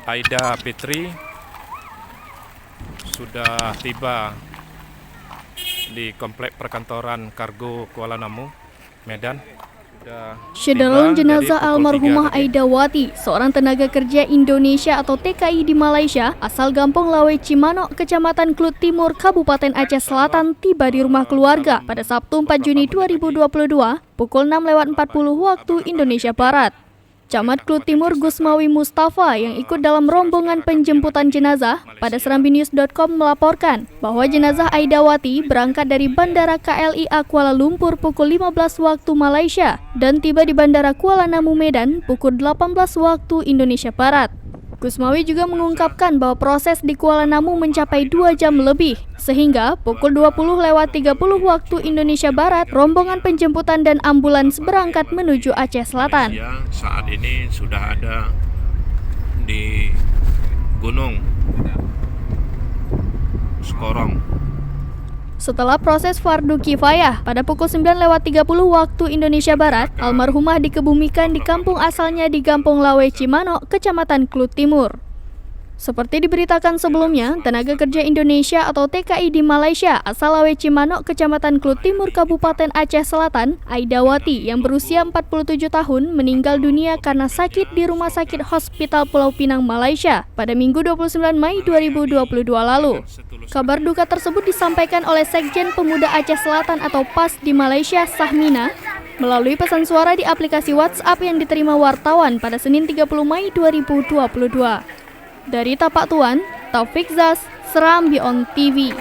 Aida Fitri sudah tiba di komplek perkantoran Kargo Kuala Namu, Medan. Syedalon jenazah almarhumah Aida Wati, seorang tenaga kerja Indonesia atau TKI di Malaysia, asal Kampung Lawe Cimanok, Kecamatan Klut Timur, Kabupaten Aceh Selatan, tiba di rumah keluarga pada Sabtu 4 Juni 2022, pukul 6.40 waktu Indonesia Barat. Camat Klut Timur Gusmawi Mustafa yang ikut dalam rombongan penjemputan jenazah pada serambinews.com melaporkan bahwa jenazah Aida Wati berangkat dari Bandara KLIA Kuala Lumpur pukul 15 waktu Malaysia dan tiba di Bandara Kuala Namu Medan pukul 18 waktu Indonesia Barat. Gusmawi juga mengungkapkan bahwa proses di Kuala Namu mencapai 2 jam lebih, sehingga pukul 20.30 waktu Indonesia Barat, rombongan penjemputan dan ambulans berangkat menuju Aceh Selatan. Saat ini sudah ada di Gunung Sekorong. Setelah proses fardu kifayah, pada pukul 9.30 waktu Indonesia Barat, almarhumah dikebumikan di kampung asalnya di Kampung Lawe Cimanok, Kecamatan Klut Timur. Seperti diberitakan sebelumnya, tenaga kerja Indonesia atau TKI di Malaysia asal Lawe Cimanok, Kecamatan Klut Timur, Kabupaten Aceh Selatan, Aida Wati yang berusia 47 tahun meninggal dunia karena sakit di Rumah Sakit Hospital Pulau Pinang, Malaysia pada Minggu 29 Mei 2022 lalu. Kabar duka tersebut disampaikan oleh Sekjen Pemuda Aceh Selatan atau PAS di Malaysia, Sahmina, melalui pesan suara di aplikasi WhatsApp yang diterima wartawan pada Senin 30 Mei 2022. Dari Tapak Tuan, Taufik Zaz, Serambi On TV.